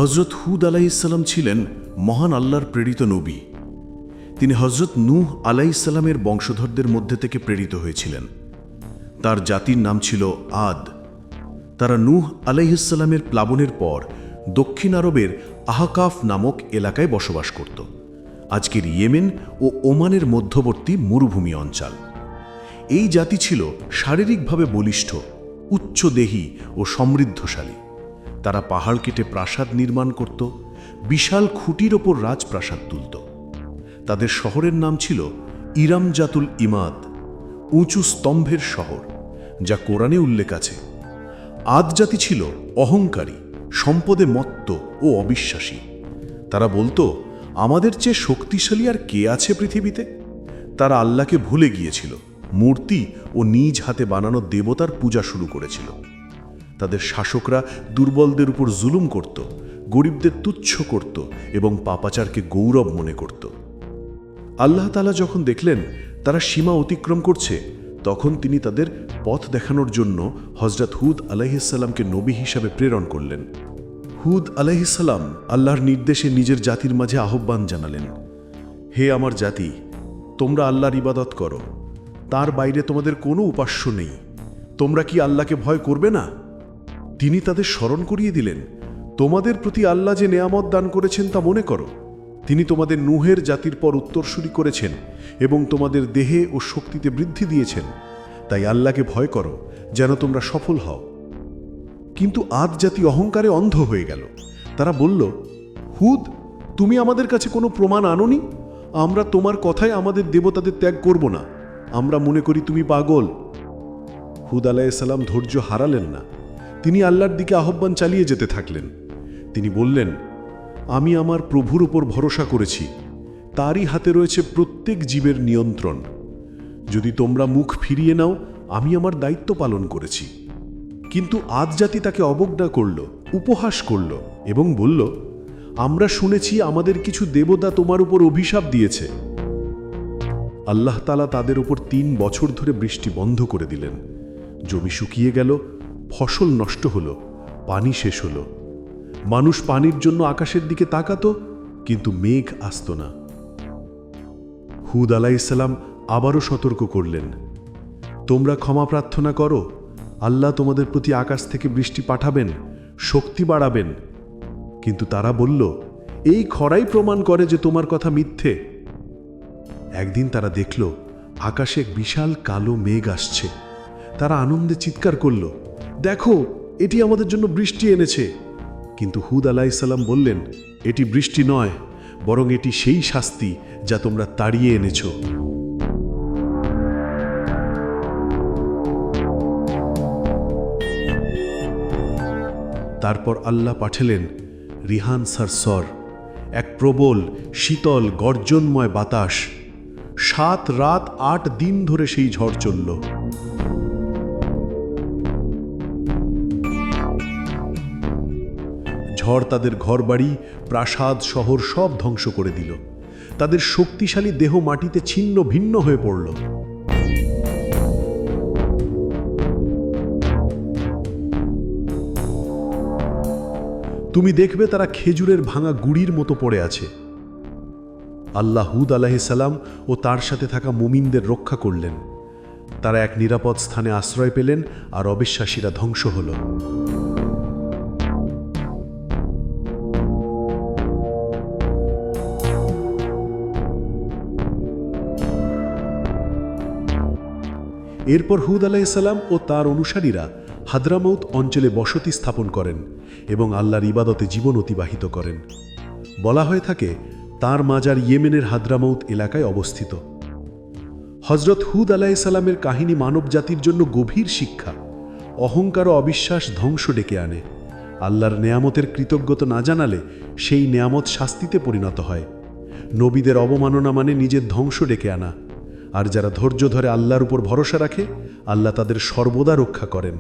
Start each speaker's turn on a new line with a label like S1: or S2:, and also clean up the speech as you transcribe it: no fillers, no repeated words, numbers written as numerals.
S1: হযরত হুদ আলাইহিসসালাম ছিলেন মহান আল্লাহর প্রেরিত নবী। তিনি হযরত নূহ আলাইহিসসালামের বংশধরদের মধ্যে থেকে প্রেরিত হয়েছিলেন। তার জাতির নাম ছিল আদ। তারা নূহ আলাইহিসসালামের প্লাবনের পর দক্ষিণ আরবের আহকাফ নামক এলাকায় বসবাস করত, আজকের ইয়েমেন ও ওমানের মধ্যবর্তী মরুভূমি অঞ্চল। এই জাতি ছিল শারীরিকভাবে বলিষ্ঠ, উচ্চদেহী ও সমৃদ্ধশালী। তারা পাহাড় কেটে প্রাসাদ নির্মাণ করত, বিশাল খুঁটির ওপর রাজপ্রাসাদ তুলত। তাদের শহরের নাম ছিল ইরামজাতুল ইমাদ, উঁচু স্তম্ভের শহর, যা কোরআনে উল্লেখ আছে। আদ জাতি ছিল অহংকারী, সম্পদে মত্ত ও অবিশ্বাসী। তারা বলতো, আমাদের চেয়ে শক্তিশালী আর কে আছে পৃথিবীতে? তারা আল্লাহকে ভুলে গিয়েছিল, মূর্তি ও নিজ হাতে বানানো দেবতার পূজা শুরু করেছিল। তাদের শাসকরা দুর্বলদের উপর জুলুম করত, গরিবদের তুচ্ছ করত এবং পাপাচারকে গৌরব মনে করত। আল্লাহ তাআলা যখন দেখলেন তারা সীমা অতিক্রম করছে, তখন তিনি তাদের পথ দেখানোর জন্য হযরত হুদ আলাইহিসসালামকে নবী হিসাবে প্রেরণ করলেন। হুদ আলাইহিসসালাম আল্লাহর নির্দেশে নিজের জাতির মাঝে আহ্বান জানালেন, হে আমার জাতি, তোমরা আল্লাহর ইবাদত করো, তার বাইরে তোমাদের কোনো উপাস্য নেই। তোমরা কি আল্লাহকে ভয় করবে না? তিনি তাদের স্মরণ করিয়ে দিলেন, তোমাদের প্রতি আল্লাহ যে নেয়ামত দান করেছেন তা মনে করো। তিনি তোমাদের নূহের জাতির পর উত্তরসূরি করেছেন এবং তোমাদের দেহে ও শক্তিতে বৃদ্ধি দিয়েছেন। তাই আল্লাহকে ভয় করো, যেন তোমরা সফল হও। কিন্তু আদ জাতি অহংকারে অন্ধ হয়ে গেল। তারা বলল, হুদ, তুমি আমাদের কাছে কোনো প্রমাণ আনোনি? আমরা তোমার কথায় আমাদের দেবতাদের ত্যাগ করব না। আমরা মনে করি তুমি পাগল। হুদ আলাইহিসসালাম ধৈর্য হারালেন না। তিনি আল্লাহর দিকে আহ্বান চালিয়ে যেতে থাকলেন। তিনি বললেন, আমি আমার প্রভুর উপর ভরসা করেছি, তারই হাতে রয়েছে প্রত্যেক জীবের নিয়ন্ত্রণ। যদি তোমরা মুখ ফিরিয়ে নাও, আমি আমার দায়িত্ব পালন করেছি। কিন্তু আদ জাতি তাকে অবজ্ঞা করল, উপহাস করল এবং বলল, আমরা শুনেছি আমাদের কিছু দেবতা তোমার উপর অভিশাপ দিয়েছে। আল্লাহ তাআলা তাদের উপর 3 বছর ধরে বৃষ্টি বন্ধ করে দিলেন। জমি শুকিয়ে গেল, ফসল নষ্ট হলো, পানি শেষ হলো। মানুষ পানির জন্য আকাশের দিকে তাকাতো, কিন্তু মেঘ আসত না। হুদ আলাইহিসসালাম আবারও সতর্ক করলেন, তোমরা ক্ষমা প্রার্থনা করো, আল্লাহ তোমাদের প্রতি আকাশ থেকে বৃষ্টি পাঠাবেন, শক্তি বাড়াবেন। কিন্তু তারা বলল, এই খরাই প্রমাণ করে যে তোমার কথা মিথ্যে। একদিন তারা দেখল আকাশে এক বিশাল কালো মেঘ আসছে। তারা আনন্দে চিৎকার করল, দেখো, এটি আমাদের জন্য বৃষ্টি এনেছে। কিন্তু হুদ আলাইহিসসালাম বললেন, এটি বৃষ্টি নয়, বরং এটি সেই শাস্তি যা তোমরা তাড়িয়ে এনেছ। তারপর আল্লাহ পাঠালেন রিহান সারসর, এক প্রবল শীতল গর্জনময় বাতাস। 7 রাত 8 দিন ধরে সেই ঝড় চলল। ঝড় তাদের ঘরবাড়ি, প্রাসাদ, শহর সব ধ্বংস করে দিল। তাদের শক্তিশালী দেহ মাটিতে ছিন্ন ভিন্ন হয়ে পড়ল। তুমি দেখবে তারা খেজুরের ভাঙা গুড়ির মতো পড়ে আছে। আল্লাহ হুদ আলাইহিসসালাম ও তার সাথে থাকা মুমিনদের রক্ষা করলেন। তারা এক নিরাপদ স্থানে আশ্রয় পেলেন আর অবিশ্বাসীরা ধ্বংস হল। এরপর হুদ আলাইহিসসালাম ও তার অনুসারীরা হাদ্রামাউত অঞ্চলে বসতি স্থাপন করেন এবং আল্লাহর ইবাদতে জীবন অতিবাহিত করেন। বলা হয়ে থাকে তার মাজার ইয়েমেনের হাদ্রামাউত এলাকায় অবস্থিত। হযরত হুদ আলাইহিসসালামের কাহিনী মানব জাতির জন্য গভীর শিক্ষা। অহংকার ও অবিশ্বাস ধ্বংস ডেকে আনে। আল্লাহর নেয়ামতের কৃতজ্ঞতা না জানালে সেই নেয়ামত শাস্তিতে পরিণত হয়। নবীদের অবমাননা মানে নিজের ধ্বংস ডেকে আনা। আর যারা ধৈর্য ধরে আল্লাহর উপর ভরসা রাখে, আল্লাহ তাদের সর্বদা রক্ষা করেন।